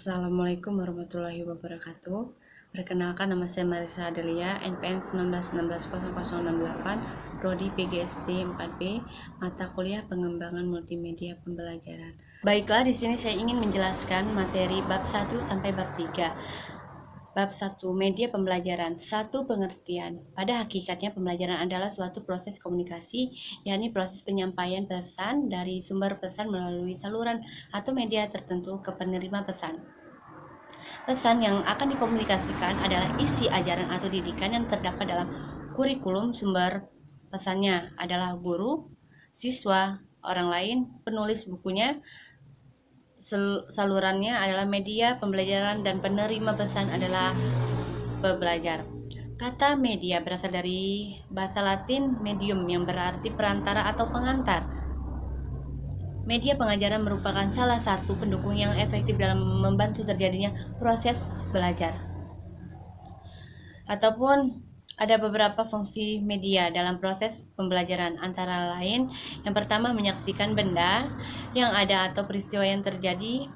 Assalamualaikum warahmatullahi wabarakatuh. Perkenalkan, nama saya Marisa Adelia, NPM 19160068, Prodi PGSD 4B, mata kuliah Pengembangan Multimedia Pembelajaran. Baiklah, di sini saya ingin menjelaskan materi bab 1 sampai bab 3. Bab 1, media pembelajaran. 1. Pengertian. Pada hakikatnya pembelajaran adalah suatu proses komunikasi, yakni proses penyampaian pesan dari sumber pesan melalui saluran atau media tertentu ke penerima pesan. Pesan yang akan dikomunikasikan adalah isi ajaran atau didikan yang terdapat dalam kurikulum. Sumber pesannya adalah guru, siswa, orang lain, penulis bukunya. Salurannya adalah media pembelajaran dan penerima pesan adalah pembelajar. Kata media berasal dari bahasa Latin medium yang berarti perantara atau pengantar. Media pengajaran merupakan salah satu pendukung yang efektif dalam membantu terjadinya proses belajar. Ataupun ada beberapa fungsi media dalam proses pembelajaran, antara lain yang pertama menyaksikan benda yang ada atau peristiwa yang terjadi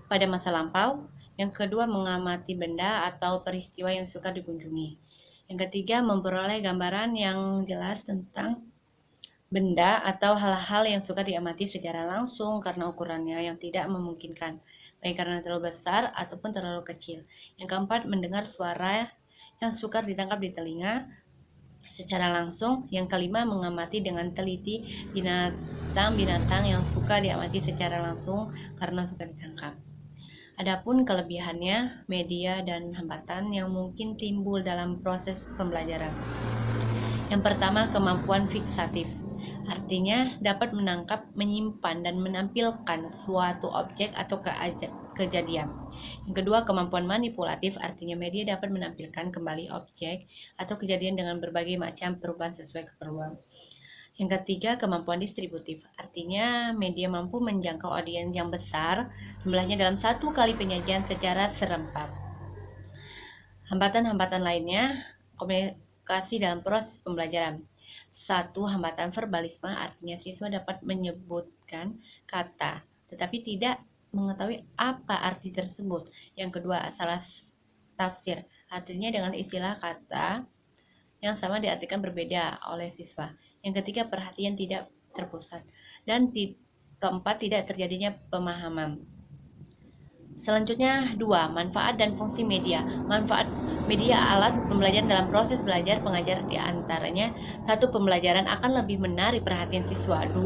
pada masa lampau. Yang kedua mengamati benda atau peristiwa yang suka dikunjungi. Yang ketiga memperoleh gambaran yang jelas tentang benda atau hal-hal yang suka diamati secara langsung karena ukurannya yang tidak memungkinkan, baik karena terlalu besar ataupun terlalu kecil. Yang keempat mendengar suara yang sukar ditangkap di telinga secara langsung. Yang kelima mengamati dengan teliti binatang-binatang yang suka diamati secara langsung karena suka ditangkap. Adapun kelebihannya, media dan hambatan yang mungkin timbul dalam proses pembelajaran. Yang pertama, kemampuan fiksatif. Artinya dapat menangkap, menyimpan, dan menampilkan suatu objek atau kejadian. Yang kedua, kemampuan manipulatif. Artinya media dapat menampilkan kembali objek atau kejadian dengan berbagai macam perubahan sesuai keperluan. Yang ketiga, kemampuan distributif. Artinya media mampu menjangkau audiens yang besar, jumlahnya dalam satu kali penyajian secara serempak. Hambatan-hambatan lainnya, komunikasi dalam proses pembelajaran. 1. Hambatan verbalisme, artinya siswa dapat menyebutkan kata tetapi tidak mengetahui apa arti tersebut. Yang kedua, salah tafsir, artinya dengan istilah kata yang sama diartikan berbeda oleh siswa. Yang ketiga, perhatian tidak terpusat. Dan keempat, tidak terjadinya pemahaman. Selanjutnya 2. Manfaat dan fungsi media. Manfaat media alat pembelajaran dalam proses belajar pengajar diantaranya: 1. Pembelajaran akan lebih menarik perhatian siswa. 2.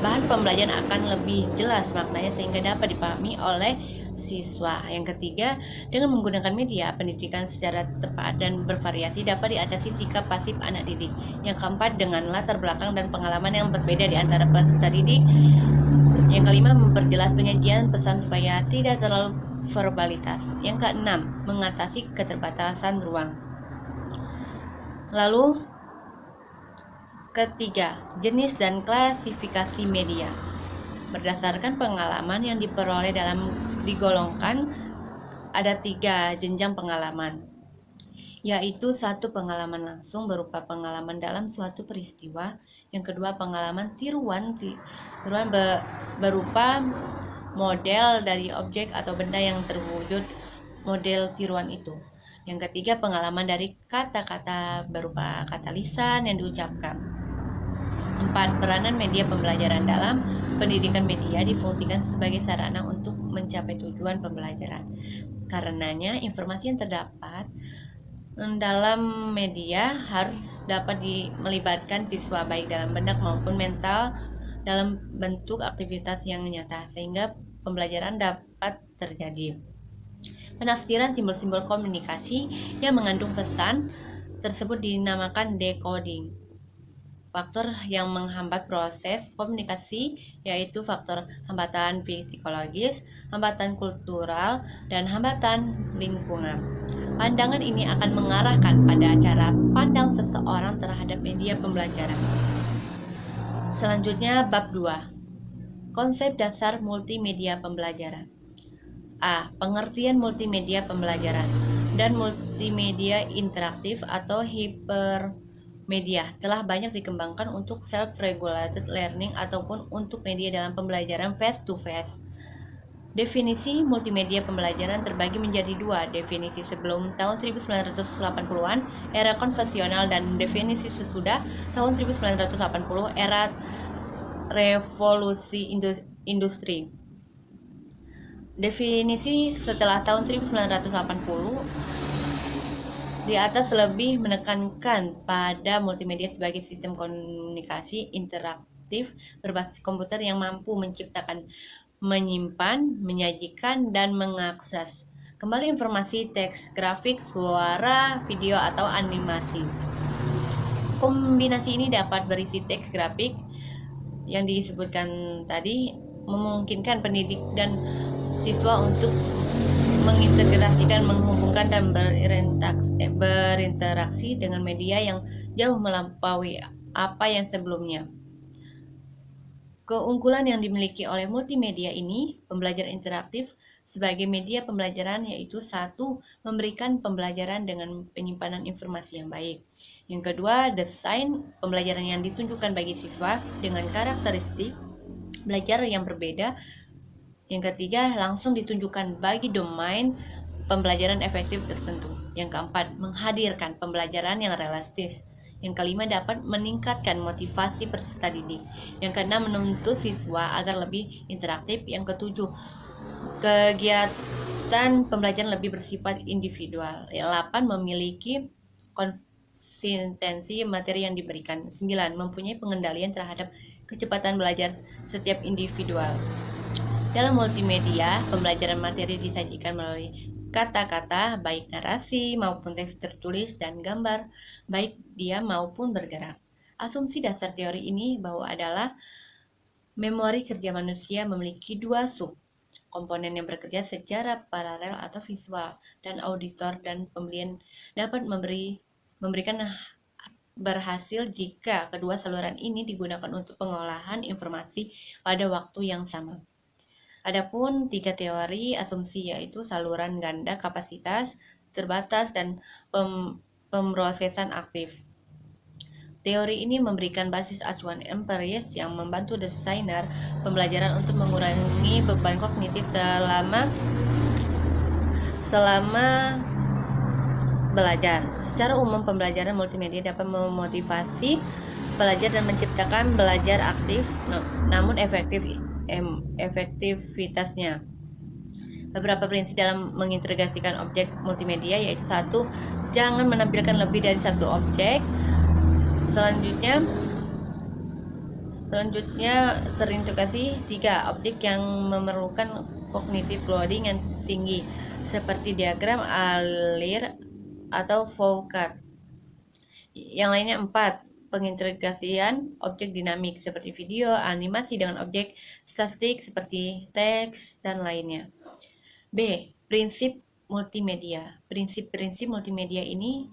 Bahan pembelajaran akan lebih jelas maknanya sehingga dapat dipahami oleh siswa. Yang ketiga, dengan menggunakan media pendidikan secara tepat dan bervariasi dapat diatasi sikap pasif anak didik. Yang keempat, dengan latar belakang dan pengalaman yang berbeda di antara peserta didik. Yang kelima, memperjelas penyajian pesan supaya tidak terlalu verbalitas. Yang keenam, mengatasi keterbatasan ruang. Lalu ketiga, jenis dan klasifikasi media. Berdasarkan pengalaman yang diperoleh dalam digolongkan ada 3 jenjang pengalaman, yaitu 1. Pengalaman langsung berupa pengalaman dalam suatu peristiwa. Yang kedua, pengalaman tiruan berupa model dari objek atau benda yang terwujud model tiruan itu. Yang ketiga, pengalaman dari kata-kata berupa kata lisan yang diucapkan. 4. Peranan media pembelajaran. Dalam pendidikan, media difungsikan sebagai sarana untuk mencapai tujuan pembelajaran. Karenanya, informasi yang terdapat dalam media harus dapat melibatkan siswa baik dalam benak maupun mental dalam bentuk aktivitas yang nyata sehingga pembelajaran dapat terjadi. Penafsiran simbol-simbol komunikasi yang mengandung pesan tersebut dinamakan decoding. Faktor yang menghambat proses komunikasi yaitu faktor hambatan psikologis, hambatan kultural, dan hambatan lingkungan. Pandangan ini akan mengarahkan pada cara pandang seseorang terhadap media pembelajaran. Selanjutnya bab 2. Konsep dasar multimedia pembelajaran. A. Pengertian multimedia pembelajaran dan multimedia interaktif atau hipermedia telah banyak dikembangkan untuk self-regulated learning ataupun untuk media dalam pembelajaran face to face. Definisi multimedia pembelajaran terbagi menjadi dua, definisi sebelum tahun 1980-an, era konvensional, dan definisi sesudah tahun 1980, era revolusi industri. Definisi setelah tahun 1980 di atas lebih menekankan pada multimedia sebagai sistem komunikasi interaktif berbasis komputer yang mampu menciptakan, menyimpan, menyajikan, dan mengakses kembali informasi, teks, grafik, suara, video, atau animasi. Kombinasi ini dapat berisi teks, grafik yang disebutkan tadi, memungkinkan pendidik dan siswa untuk mengintegrasikan, menghubungkan, dan berinteraksi dengan media yang jauh melampaui apa yang sebelumnya. Keunggulan yang dimiliki oleh multimedia ini, pembelajaran interaktif sebagai media pembelajaran, yaitu satu, memberikan pembelajaran dengan penyimpanan informasi yang baik. Yang kedua, desain pembelajaran yang ditunjukkan bagi siswa dengan karakteristik belajar yang berbeda. Yang ketiga, langsung ditunjukkan bagi domain pembelajaran efektif tertentu. Yang keempat, menghadirkan pembelajaran yang realistis. Yang kelima, dapat meningkatkan motivasi peserta didik. Yang keenam, menuntut siswa agar lebih interaktif. Yang ketujuh, kegiatan pembelajaran lebih bersifat individual. 8, memiliki konsistensi materi yang diberikan. 9, mempunyai pengendalian terhadap kecepatan belajar setiap individual. Dalam multimedia, pembelajaran materi disajikan melalui kata-kata, baik narasi maupun teks tertulis, dan gambar, baik diam maupun bergerak. Asumsi dasar teori ini bahwa adalah memori kerja manusia memiliki dua sub komponen yang bekerja secara paralel atau visual, dan auditor dan pembelian dapat memberikan berhasil jika kedua saluran ini digunakan untuk pengolahan informasi pada waktu yang sama. Adapun tiga teori asumsi, yaitu saluran ganda, kapasitas terbatas, dan pemrosesan aktif. Teori ini memberikan basis acuan empiris yang membantu desainer pembelajaran untuk mengurangi beban kognitif selama belajar. Secara umum, pembelajaran multimedia dapat memotivasi belajar dan menciptakan belajar aktif, namun efektivitasnya. Beberapa prinsip dalam mengintegrasikan objek multimedia, yaitu satu, jangan menampilkan lebih dari satu objek. Selanjutnya terintegrasi. 3, objek yang memerlukan cognitive loading yang tinggi seperti diagram, alir, atau flowchart. Yang lainnya 4, pengintegrasian objek dinamik seperti video, animasi dengan objek statik seperti teks dan lainnya. B. Prinsip multimedia. Prinsip-prinsip multimedia ini: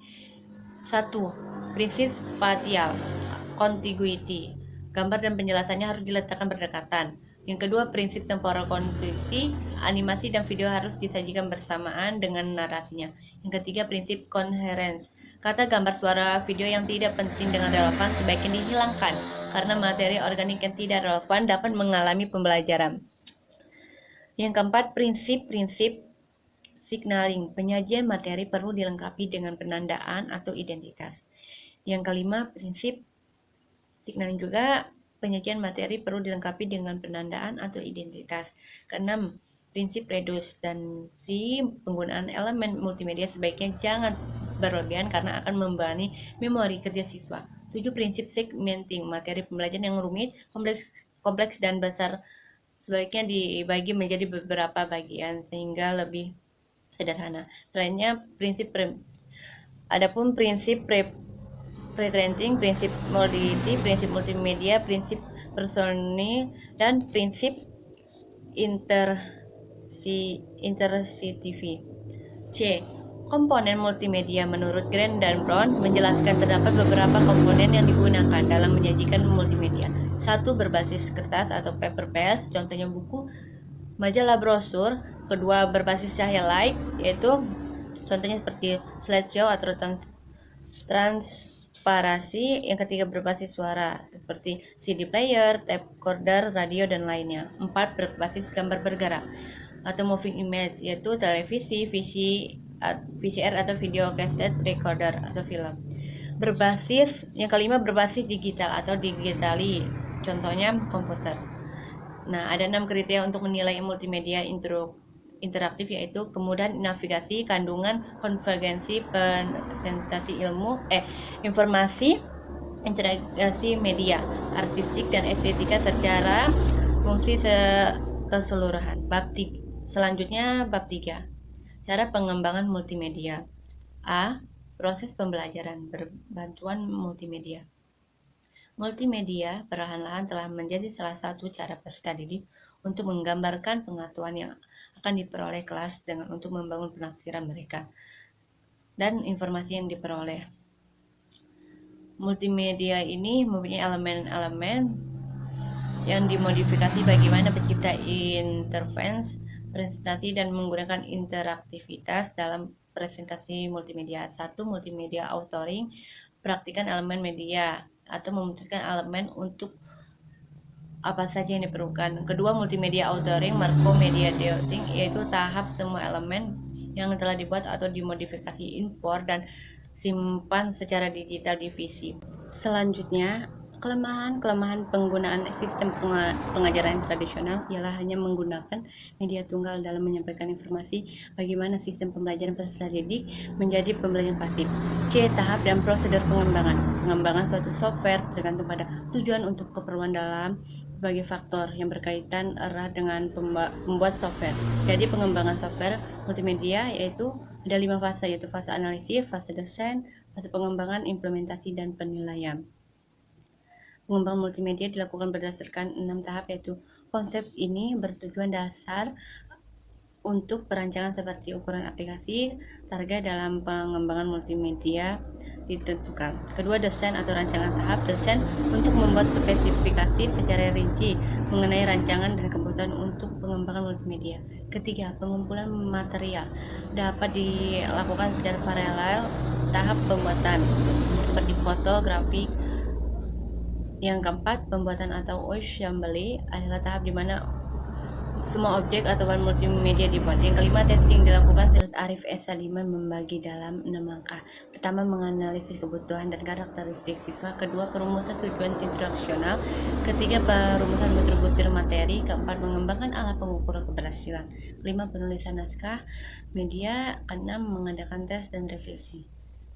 1. Prinsip spatial contiguity. Gambar dan penjelasannya harus diletakkan berdekatan. Yang kedua, prinsip temporal continuity. Animasi dan video harus disajikan bersamaan dengan narasinya. Yang ketiga, prinsip coherence. Kata, gambar, suara, video yang tidak penting dengan relevan sebaiknya dihilangkan, karena materi organik yang tidak relevan dapat mengalami pembelajaran. Yang keempat, prinsip-prinsip signaling. Penyajian materi perlu dilengkapi dengan penandaan atau identitas. Yang kelima, prinsip signaling juga. Penyajian materi perlu dilengkapi dengan penandaan atau identitas. Keenam, prinsip redundansi. Penggunaan elemen multimedia sebaiknya jangan berlebihan karena akan membebani memori kerja siswa. 7, prinsip segmenting. Materi pembelajaran yang rumit, kompleks dan besar sebaiknya dibagi menjadi beberapa bagian sehingga lebih sederhana. Selainnya, adapun prinsip pre-training, prinsip modality, prinsip multimedia, prinsip personil, dan prinsip intersensitivity. C. Komponen multimedia. Menurut Grant dan Brown menjelaskan terdapat beberapa komponen yang digunakan dalam menyajikan multimedia. 1. Berbasis kertas atau paper-based, contohnya buku, majalah, brosur. Kedua, berbasis cahaya light, yaitu contohnya seperti slideshow atau transparasi. Yang ketiga, berbasis suara seperti CD player, tape recorder, radio, dan lainnya. 4. Berbasis gambar bergerak. atau moving image, yaitu televisi, VCR atau video cassette recorder atau film. Yang kelima berbasis digital atau digitali, contohnya komputer. Nah, ada 6 kriteria untuk menilai multimedia interaktif, yaitu kemudahan navigasi, kandungan, konvergensi, presentasi informasi, integrasi media, artistik dan estetika secara fungsi keseluruhan. Selanjutnya bab 3. Cara pengembangan multimedia. A. Proses pembelajaran berbantuan multimedia. Multimedia perlahan-lahan telah menjadi salah satu cara peserta didik untuk menggambarkan pengetahuan yang akan diperoleh kelas untuk membangun penafsiran mereka dan informasi yang diperoleh. Multimedia ini mempunyai elemen-elemen yang dimodifikasi bagaimana pencipta intervensi presentasi dan menggunakan interaktivitas dalam presentasi multimedia. 1. Multimedia authoring, praktikan elemen media atau memutuskan elemen untuk apa saja yang diperlukan. Kedua, multimedia authoring, media editing, yaitu tahap semua elemen yang telah dibuat atau dimodifikasi impor dan simpan secara digital di PC. Selanjutnya, kelemahan penggunaan sistem pengajaran tradisional ialah hanya menggunakan media tunggal dalam menyampaikan informasi. Bagaimana sistem pembelajaran peserta didik menjadi pembelajaran pasif. C. Tahap dan prosedur pengembangan. Pengembangan suatu software tergantung pada tujuan untuk keperluan dalam berbagai faktor yang berkaitan erat dengan membuat software. Jadi pengembangan software multimedia yaitu ada 5 fase, yaitu fase analisis, fase desain, fase pengembangan, implementasi, dan penilaian. Pengembangan multimedia dilakukan berdasarkan 6 tahap, yaitu konsep ini bertujuan dasar untuk perancangan seperti ukuran aplikasi, target dalam pengembangan multimedia ditentukan. Kedua, desain atau rancangan tahap. Desain untuk membuat spesifikasi secara rinci mengenai rancangan dan kebutuhan untuk pengembangan multimedia. Ketiga, pengumpulan material dapat dilakukan secara paralel tahap pembuatan seperti foto, grafik. Yang keempat, pembuatan atau assembly adalah tahap di mana semua objek atau bahan multimedia dibuat. Yang kelima, testing dilakukan. Arif S. Saliman membagi dalam 6 langkah. Pertama, menganalisis kebutuhan dan karakteristik siswa. Kedua, perumusan tujuan instruksional. Ketiga, perumusan butir-butir materi. Keempat, mengembangkan alat pengukur keberhasilan. Kelima, penulisan naskah media. Keenam, mengadakan tes dan revisi.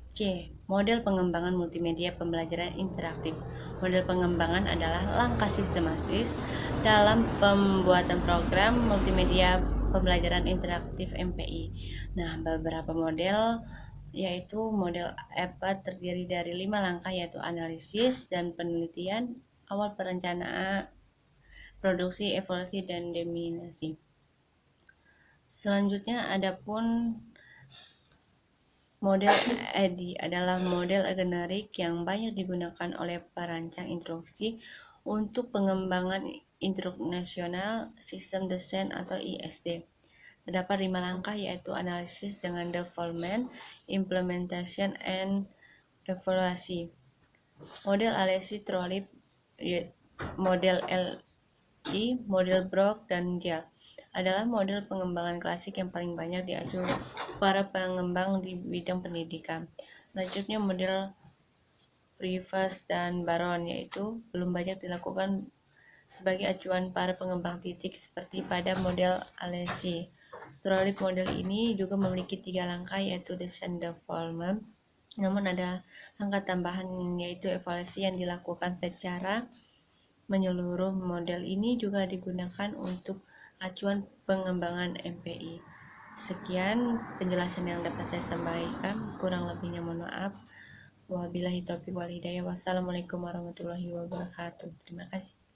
C. Model pengembangan multimedia pembelajaran interaktif. Model pengembangan adalah langkah sistematis dalam pembuatan program multimedia pembelajaran interaktif MPI. Nah, beberapa model yaitu model EPA terdiri dari 5 langkah, yaitu analisis dan penelitian, awal perencanaan, produksi, evaluasi, dan disseminasi. Selanjutnya adapun model EDI adalah model generik yang banyak digunakan oleh perancang instruksi untuk pengembangan internasional sistem desain atau ISD. Terdapat 5 langkah, yaitu analisis dengan development, implementation, and evaluasi. Model Alesi, Trolip, model LI, model Brock, dan Gel adalah model pengembangan klasik yang paling banyak diacu para pengembang di bidang pendidikan. Selanjutnya model Rivas dan Baron, yaitu belum banyak dilakukan sebagai acuan para pengembang titik seperti pada model Alesi. Trolip model ini juga memiliki 3 langkah, yaitu design development. Namun ada langkah tambahan, yaitu evaluasi yang dilakukan secara menyeluruh. Model ini juga digunakan untuk acuan pengembangan MPI. Sekian penjelasan yang dapat saya sampaikan, kurang lebihnya mohon maaf. Wabillahi taufiq wal hidayah. Wassalamualaikum warahmatullahi wabarakatuh. Terima kasih.